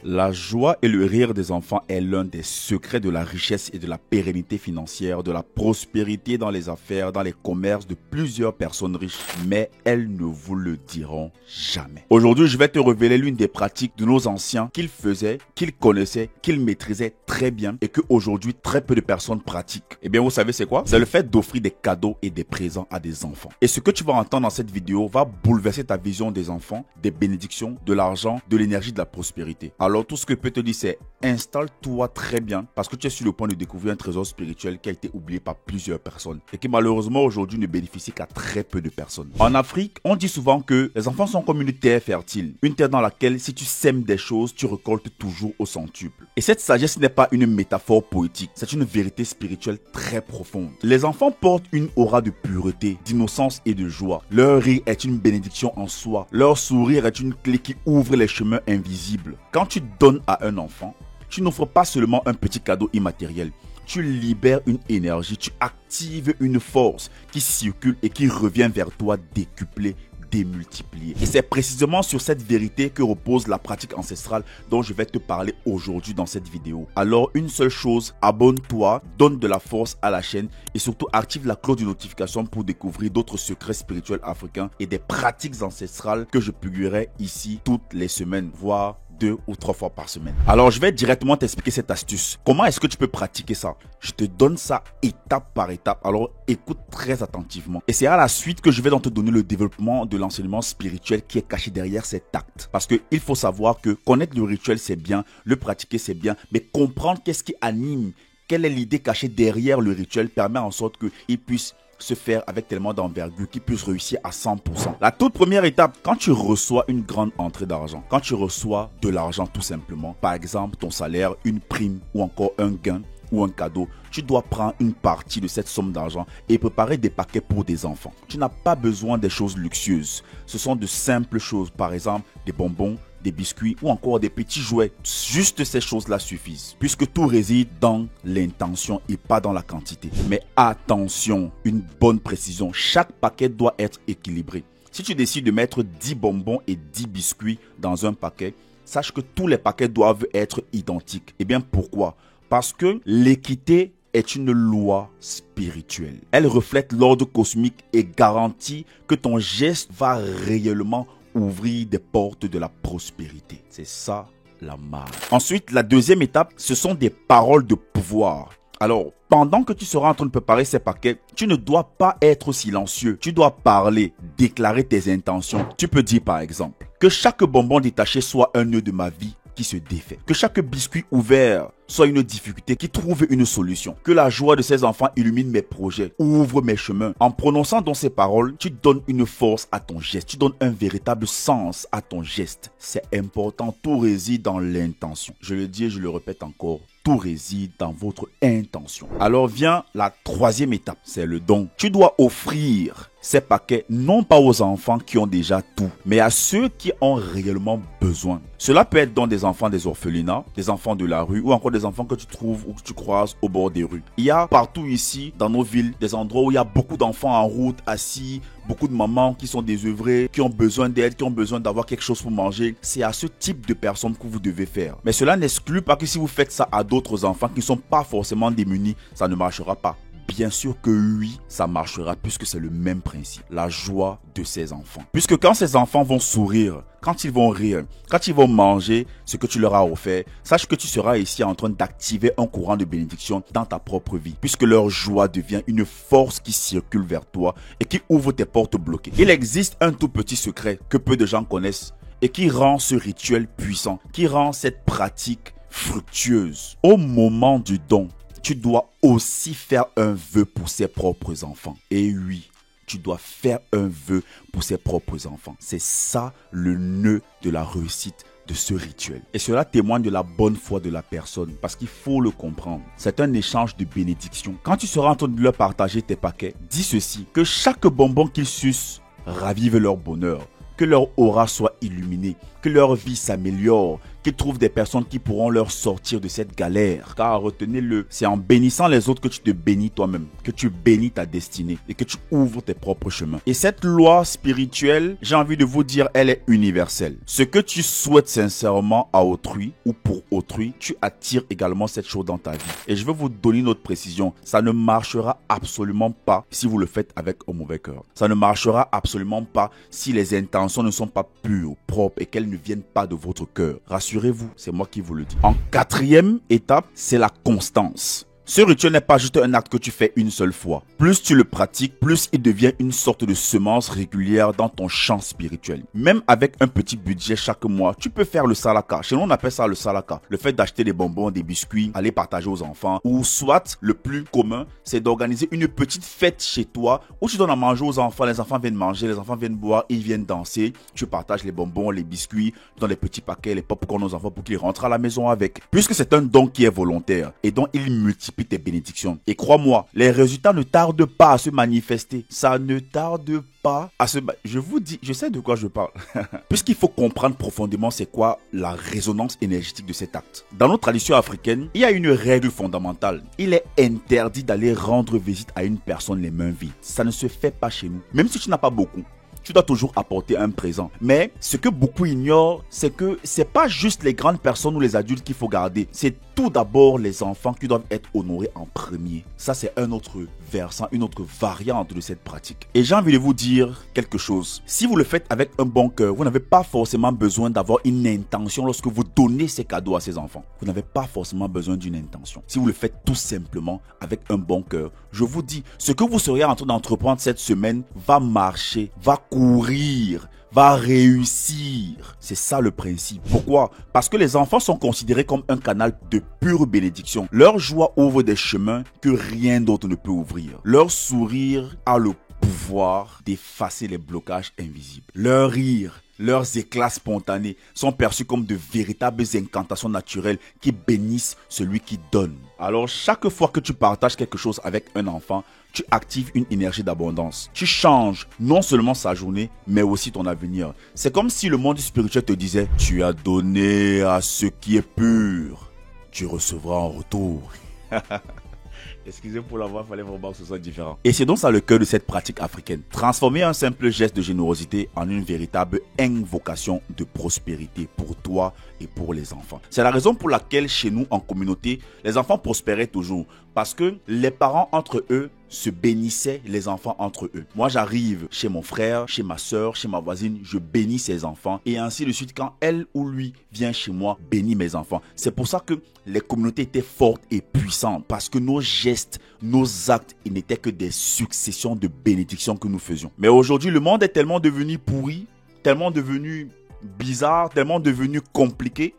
La joie et le rire des enfants est l'un des secrets de la richesse et de la pérennité financière, de la prospérité dans les affaires, dans les commerces de plusieurs personnes riches, mais elles ne vous le diront jamais. Aujourd'hui, je vais te révéler l'une des pratiques de nos anciens qu'ils faisaient, qu'ils connaissaient, qu'ils maîtrisaient très bien et qu'aujourd'hui très peu de personnes pratiquent. Eh bien, vous savez c'est quoi? C'est le fait d'offrir des cadeaux et des présents à des enfants. Et ce que tu vas entendre dans cette vidéo va bouleverser ta vision des enfants, des bénédictions, de l'argent, de l'énergie, de la prospérité. Alors tout ce que je peux te dire c'est installe-toi très bien parce que tu es sur le point de découvrir un trésor spirituel qui a été oublié par plusieurs personnes et qui malheureusement aujourd'hui ne bénéficie qu'à très peu de personnes. En Afrique, on dit souvent que les enfants sont comme une terre fertile, une terre dans laquelle si tu sèmes des choses, tu récoltes toujours au centuple. Et cette sagesse n'est pas une métaphore poétique, c'est une vérité spirituelle très profonde. Les enfants portent une aura de pureté, d'innocence et de joie. Leur rire est une bénédiction en soi. Leur sourire est une clé qui ouvre les chemins invisibles. Quand tu donnes à un enfant, tu n'offres pas seulement un petit cadeau immatériel. Tu libères une énergie, tu actives une force qui circule et qui revient vers toi décuplée, démultipliée. Et c'est précisément sur cette vérité que repose la pratique ancestrale dont je vais te parler aujourd'hui dans cette vidéo. Alors une seule chose, abonne-toi, donne de la force à la chaîne et surtout active la cloche de notification pour découvrir d'autres secrets spirituels africains et des pratiques ancestrales que je publierai ici toutes les semaines, voire 2 ou 3 fois par semaine. Alors je vais directement t'expliquer cette astuce. Comment est-ce que tu peux pratiquer ça? Je te donne ça étape par étape. Alors écoute très attentivement. Et c'est à la suite que je vais donc te donner le développement de l'enseignement spirituel qui est caché derrière cet acte. Parce qu'il faut savoir que connaître le rituel c'est bien, le pratiquer c'est bien, mais comprendre qu'est-ce qui anime, quelle est l'idée cachée derrière le rituel permet en sorte qu'il puisse se faire avec tellement d'envergure qu'il puisse réussir à 100%. La toute première étape, quand tu reçois une grande entrée d'argent, quand tu reçois de l'argent tout simplement, par exemple ton salaire, une prime ou encore un gain ou un cadeau, tu dois prendre une partie de cette somme d'argent et préparer des paquets pour des enfants. Tu n'as pas besoin des choses luxueuses. Ce sont de simples choses, par exemple des bonbons, des biscuits ou encore des petits jouets. Juste ces choses-là suffisent puisque tout réside dans l'intention et pas dans la quantité. Mais attention, une bonne précision, chaque paquet doit être équilibré. Si tu décides de mettre 10 bonbons et 10 biscuits dans un paquet, sache que tous les paquets doivent être identiques. Et bien pourquoi? Parce que l'équité est une loi spirituelle. Elle reflète l'ordre cosmique et garantit que ton geste va réellement ouvrir des portes de la prospérité. C'est ça la marque. Ensuite, la deuxième étape, ce sont des paroles de pouvoir. Alors, pendant que tu seras en train de préparer ces paquets, tu ne dois pas être silencieux. Tu dois parler, déclarer tes intentions. Tu peux dire par exemple que chaque bonbon détaché soit un nœud de ma vie qui se défait. Que chaque biscuit ouvert soit une difficulté qui trouve une solution. Que la joie de ces enfants illumine mes projets, ouvre mes chemins. En prononçant dans ces paroles, tu donnes une force à ton geste. Tu donnes un véritable sens à ton geste. C'est important, tout réside dans l'intention. Je le dis et je le répète encore. Tout réside dans votre intention. Alors vient la troisième étape, c'est le don. Tu dois offrir ces paquets non pas aux enfants qui ont déjà tout, mais à ceux qui ont réellement besoin. Cela peut être dans des enfants des orphelinats, des enfants de la rue ou encore des enfants que tu trouves ou que tu croises au bord des rues. Il y a partout ici, dans nos villes, des endroits où il y a beaucoup d'enfants en route, assis, beaucoup de mamans qui sont désœuvrées, qui ont besoin d'aide, qui ont besoin d'avoir quelque chose pour manger. C'est à ce type de personnes que vous devez faire. Mais cela n'exclut pas que si vous faites ça à d'autres enfants qui ne sont pas forcément démunis, ça ne marchera pas. Bien sûr que oui, ça marchera puisque c'est le même principe, la joie de ces enfants. Puisque quand ces enfants vont sourire, quand ils vont rire, quand ils vont manger ce que tu leur as offert, sache que tu seras ici en train d'activer un courant de bénédiction dans ta propre vie. Puisque leur joie devient une force qui circule vers toi et qui ouvre tes portes bloquées. Il existe un tout petit secret que peu de gens connaissent et qui rend ce rituel puissant, qui rend cette pratique fructueuse. Au moment du don, tu dois aussi faire un vœu pour ses propres enfants. Et oui, tu dois faire un vœu pour ses propres enfants. C'est ça le nœud de la réussite de ce rituel. Et cela témoigne de la bonne foi de la personne parce qu'il faut le comprendre. C'est un échange de bénédictions. Quand tu seras en train de leur partager tes paquets, dis ceci, que chaque bonbon qu'ils sucent ravive leur bonheur, que leur aura soit illuminée, que leur vie s'améliore, qu'ils trouvent des personnes qui pourront leur sortir de cette galère. Car retenez-le, c'est en bénissant les autres que tu te bénis toi-même, que tu bénis ta destinée et que tu ouvres tes propres chemins. Et cette loi spirituelle, j'ai envie de vous dire, elle est universelle. Ce que tu souhaites sincèrement à autrui ou pour autrui, tu attires également cette chose dans ta vie. Et je vais vous donner une autre précision. Ça ne marchera absolument pas si vous le faites avec un mauvais cœur. Ça ne marchera absolument pas si les intentions ne sont pas pures, propres et qu'elles ne viennent pas de votre cœur. Rassurez-vous, c'est moi qui vous le dis. En quatrième étape, c'est la constance. Ce rituel n'est pas juste un acte que tu fais une seule fois. Plus tu le pratiques, plus il devient une sorte de semence régulière dans ton champ spirituel. Même avec un petit budget chaque mois, tu peux faire le salaka. Chez nous, on appelle ça le salaka. Le fait d'acheter des bonbons, des biscuits, aller partager aux enfants. Ou soit, le plus commun, c'est d'organiser une petite fête chez toi où tu donnes à manger aux enfants. Les enfants viennent manger, les enfants viennent boire, ils viennent danser. Tu partages les bonbons, les biscuits, dans les petits paquets, les pop-corn aux enfants pour qu'ils rentrent à la maison avec. Puisque c'est un don qui est volontaire et dont il multiplie tes bénédictions. Et crois-moi, les résultats ne tardent pas à se manifester. Ça ne tarde pas à se... Je vous dis, je sais de quoi je parle. Puisqu'il faut comprendre profondément c'est quoi la résonance énergétique de cet acte. Dans notre tradition africaine, il y a une règle fondamentale. Il est interdit d'aller rendre visite à une personne les mains vides. Ça ne se fait pas chez nous. Même si tu n'as pas beaucoup, tu dois toujours apporter un présent. Mais ce que beaucoup ignorent, c'est que c'est pas juste les grandes personnes ou les adultes qu'il faut garder. C'est tout d'abord les enfants qui doivent être honorés en premier. Ça, c'est un autre versant, une autre variante de cette pratique. Et j'ai envie de vous dire quelque chose. Si vous le faites avec un bon cœur, vous n'avez pas forcément besoin d'avoir une intention lorsque vous donnez ces cadeaux à ces enfants. Vous n'avez pas forcément besoin d'une intention. Si vous le faites tout simplement avec un bon cœur, je vous dis, ce que vous seriez en train d'entreprendre cette semaine va marcher, va courir, va réussir. C'est ça le principe. Pourquoi? Parce que les enfants sont considérés comme un canal de pure bénédiction. Leur joie ouvre des chemins que rien d'autre ne peut ouvrir. Leur sourire a le pouvoir d'effacer les blocages invisibles. Leur rire, leurs éclats spontanés sont perçus comme de véritables incantations naturelles qui bénissent celui qui donne. Alors chaque fois que tu partages quelque chose avec un enfant, tu actives une énergie d'abondance. Tu changes non seulement sa journée, mais aussi ton avenir. C'est comme si le monde spirituel te disait « Tu as donné à ce qui est pur, tu recevras en retour. » Excusez pour la voix, il fallait vraiment que ce soit différent. Et c'est donc ça le cœur de cette pratique africaine. Transformer un simple geste de générosité en une véritable invocation de prospérité pour toi et pour les enfants. C'est la raison pour laquelle chez nous en communauté, les enfants prospéraient toujours. Parce que les parents entre eux se bénissaient les enfants entre eux. Moi j'arrive chez mon frère, chez ma soeur, chez ma voisine, je bénis ses enfants. Et ainsi de suite, quand elle ou lui vient chez moi, bénit mes enfants. C'est pour ça que les communautés étaient fortes et puissantes. Parce que nos gestes, nos actes, ils n'étaient que des successions de bénédictions que nous faisions. Mais aujourd'hui, le monde est tellement devenu pourri, tellement devenu bizarre, tellement devenu compliqué,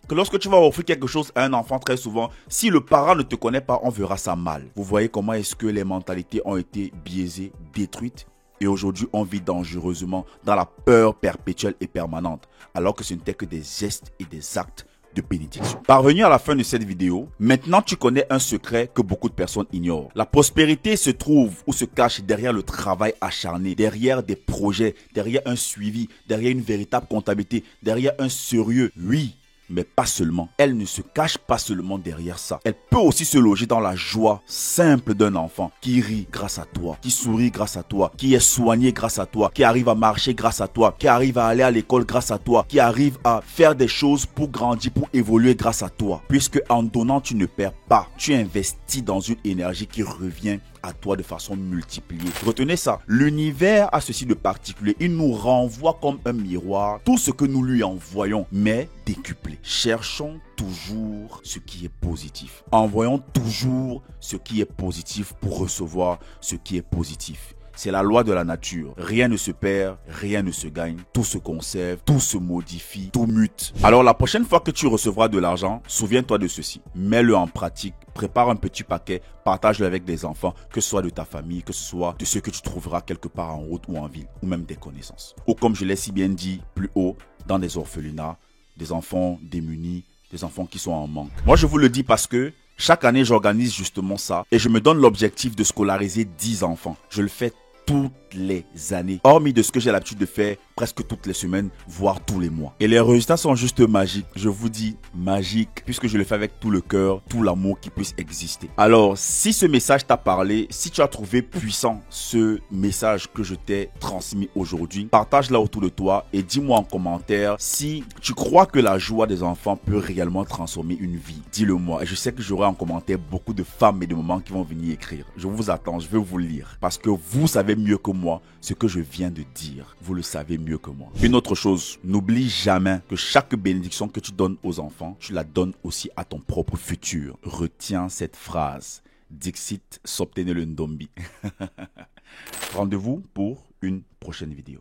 que lorsque tu vas offrir quelque chose à un enfant, très souvent, si le parent ne te connaît pas, on verra ça mal. Vous voyez comment est-ce que les mentalités ont été biaisées, détruites? Et aujourd'hui, on vit dangereusement dans la peur perpétuelle et permanente, alors que ce n'était que des gestes et des actes de bénédiction. Parvenu à la fin de cette vidéo, maintenant tu connais un secret que beaucoup de personnes ignorent. La prospérité se trouve ou se cache derrière le travail acharné, derrière des projets, derrière un suivi, derrière une véritable comptabilité, derrière un sérieux. Oui, mais pas seulement. Elle ne se cache pas seulement derrière ça. Elle peut aussi se loger dans la joie simple d'un enfant qui rit grâce à toi, qui sourit grâce à toi, qui est soigné grâce à toi, qui arrive à marcher grâce à toi, qui arrive à aller à l'école grâce à toi, qui arrive à faire des choses pour grandir, pour évoluer grâce à toi. Puisque en donnant, tu ne perds pas. Tu investis dans une énergie qui revient à toi de façon multipliée. Retenez ça. L'univers a ceci de particulier. Il nous renvoie comme un miroir tout ce que nous lui envoyons, mais décuplé. Cherchons toujours ce qui est positif. Envoyons toujours ce qui est positif pour recevoir ce qui est positif. C'est la loi de la nature. Rien ne se perd, rien ne se gagne. Tout se conserve, tout se modifie, tout mute. Alors la prochaine fois que tu recevras de l'argent, souviens-toi de ceci. Mets-le en pratique. Prépare un petit paquet, partage-le avec des enfants, que ce soit de ta famille, que ce soit de ceux que tu trouveras quelque part en route ou en ville, ou même des connaissances. Ou comme je l'ai si bien dit plus haut, dans des orphelinats, des enfants démunis, des enfants qui sont en manque. Moi je vous le dis parce que chaque année j'organise justement ça et je me donne l'objectif de scolariser 10 enfants. Je le fais toutes les années, hormis de ce que j'ai l'habitude de faire presque toutes les semaines, voire tous les mois. Et les résultats sont juste magiques. Je vous dis magiques, puisque je le fais avec tout le cœur, tout l'amour qui puisse exister. Alors, si ce message t'a parlé, si tu as trouvé puissant ce message que je t'ai transmis aujourd'hui, partage-la autour de toi et dis-moi en commentaire si tu crois que la joie des enfants peut réellement transformer une vie. Dis-le moi. Et je sais que j'aurai en commentaire beaucoup de femmes et de mamans qui vont venir écrire. Je vous attends, je vais vous lire. Parce que vous savez mieux que moi ce que je viens de dire. Vous le savez mieux que moi. Une autre chose, n'oublie jamais que chaque bénédiction que tu donnes aux enfants, tu la donnes aussi à ton propre futur. Retiens cette phrase. Dixit s'obtenait le ndombi. Rendez-vous pour une prochaine vidéo.